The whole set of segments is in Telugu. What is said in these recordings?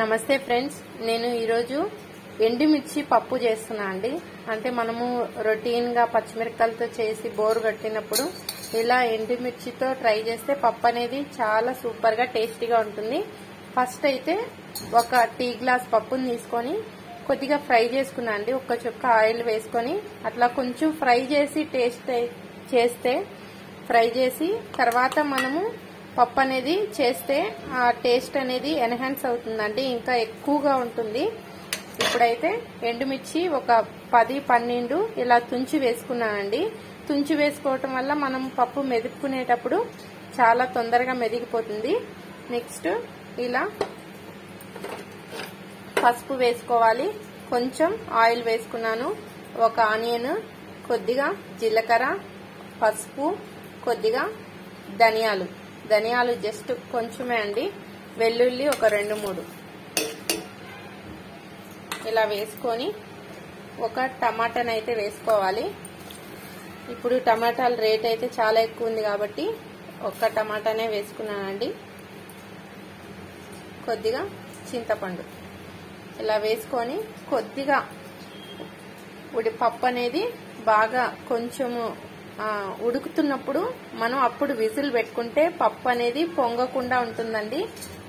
నమస్తే ఫ్రెండ్స్, నేను ఈరోజు ఎండుమిర్చి పప్పు చేస్తున్నా అండి. అంటే మనము రొటీన్ గా పచ్చిమిరపకాయలతో చేసి బోర్ కట్టినప్పుడు ఇలా ఎండుమిర్చితో ట్రై చేస్తే పప్పు అనేది చాలా సూపర్ గా టేస్టీగా ఉంటుంది. ఫస్ట్ అయితే ఒక టీ గ్లాస్ పప్పుని తీసుకొని కొద్దిగా ఫ్రై చేసుకున్నా అండి. ఒక చుక్క ఆయిల్ వేసుకొని అట్లా కొంచెం ఫ్రై చేసి ఫ్రై చేసి తర్వాత మనము పప్పు అనేది చేస్తే ఆ టేస్ట్ అనేది ఎన్హాన్స్ అవుతుందండి, ఇంకా ఎక్కువగా ఉంటుంది. ఇప్పుడైతే ఎండుమిర్చి ఒక 10-12 ఇలా తుంచి వేసుకున్నానండి. తుంచి వేసుకోవటం వల్ల మనం పప్పు మెదుపుకునేటప్పుడు చాలా తొందరగా మెదిగిపోతుంది. నెక్స్ట్ ఇలా పసుపు వేసుకోవాలి, కొంచెం ఆయిల్ వేసుకున్నాను, ఒక ఆనియన్, కొద్దిగా జీలకర్ర, పసుపు, కొద్దిగా ధనియాలు జస్ట్ కొంచెమే అండి, వెల్లుల్లి ఒక 2-3 ఇలా వేసుకొని ఒక టమాటాని అయితే వేసుకోవాలి. ఇప్పుడు టమాటాల రేట్ అయితే చాలా ఎక్కువ ఉంది కాబట్టి ఒక టమాటానే వేసుకున్నానండి. కొద్దిగా చింతపండు ఇలా వేసుకొని కొద్దిగా పప్పు అనేది బాగా కొంచెము ఉడుకుతున్నప్పుడు మనం అప్పుడు విజిల్ పెట్టుకుంటే పప్పు అనేది పొంగకుండా ఉంటుందండి.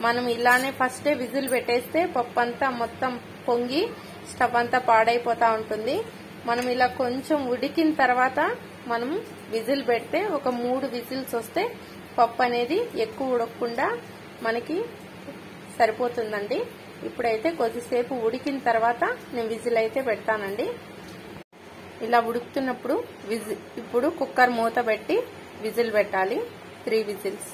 మనం ఇలానే ఫస్టే విజిల్ పెట్టేస్తే పప్పు అంతా మొత్తం పొంగి స్టవ్ అంతా పాడైపోతా ఉంటుంది. మనం ఇలా కొంచెం ఉడికిన తర్వాత మనం విజిల్ పెడితే ఒక 3 విజిల్స్ వస్తే పప్పు అనేది ఎక్కువ ఉడకకుండా మనకి సరిపోతుందండి. ఇప్పుడైతే కొద్దిసేపు ఉడికిన తర్వాత నేను విజిల్ అయితే పెడతానండి. ఇలా ఉడుకుతున్నప్పుడు ఇప్పుడు కుక్కర్ మూత పెట్టి విజిల్ పెట్టాలి, 3 విజిల్స్.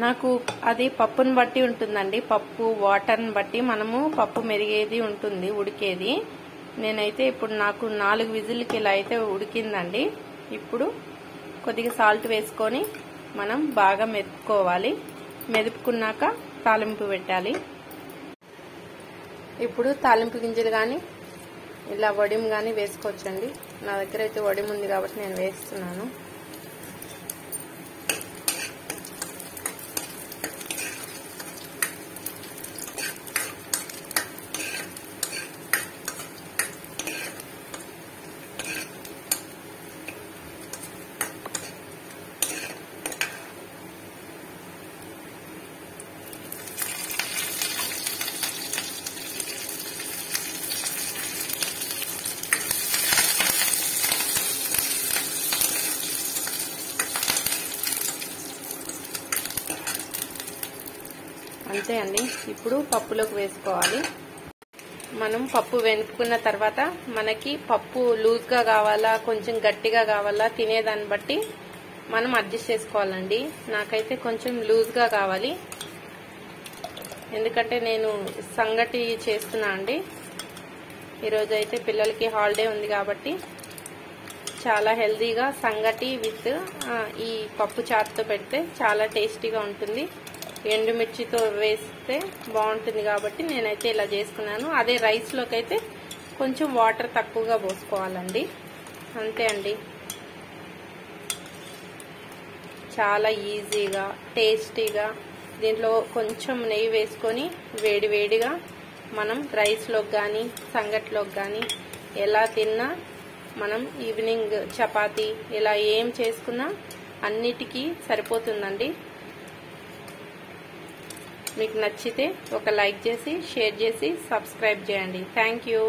నాకు అది పప్పుని బట్టి ఉంటుందండి, పప్పు వాటర్ని బట్టి మనము పప్పు మెరిగేది ఉంటుంది, ఉడికేది. నేనైతే ఇప్పుడు నాకు 4 విజిల్కి ఇలా అయితే ఉడికిందండి. ఇప్పుడు కొద్దిగా సాల్ట్ వేసుకొని మనం బాగా మెదుపుకోవాలి. మెదుపుకున్నాక తాలింపు పెట్టాలి. ఇప్పుడు తాలింపు గింజలు కానీ ఇలా వడిం కానీ వేసుకోవచ్చండి. నా దగ్గర అయితే వడిం ఉంది కాబట్టి నేను వేస్తున్నాను. అంతే అండి. ఇప్పుడు పప్పులోకి వేసుకోవాలి. మనం పప్పు వెనుకున్న తర్వాత మనకి పప్పు లూజ్గా కావాలా కొంచెం గట్టిగా కావాలా తినేదాన్ని బట్టి మనం అడ్జస్ట్ చేసుకోవాలండి. నాకైతే కొంచెం లూజ్గా కావాలి, ఎందుకంటే నేను సంగటి చేస్తున్నా అండి. ఈరోజు అయితే పిల్లలకి హాలిడే ఉంది కాబట్టి చాలా హెల్దీగా సంగటి విత్ ఈ పప్పు చారుతో పెడితే చాలా టేస్టీగా ఉంటుంది. ఎండుమిర్చితో వేస్తే బాగుంటుంది కాబట్టి నేనైతే ఇలా చేసుకున్నాను. అదే రైస్లోకి అయితే కొంచెం వాటర్ తక్కువగా పోసుకోవాలండి. అంతే అండి, చాలా ఈజీగా టేస్టీగా. దీంట్లో కొంచెం నెయ్యి వేసుకొని వేడివేడిగా మనం రైస్లోకి కానీ సంగటిలోకి కానీ ఎలా తిన్నా, మనం ఈవినింగ్ చపాతీ ఇలా ఏం చేసుకున్నా అన్నిటికీ సరిపోతుందండి. మీకు నచ్చితే ఒక లైక్ చేసి షేర్ చేసి సబ్స్క్రైబ్ చేయండి. Thank you.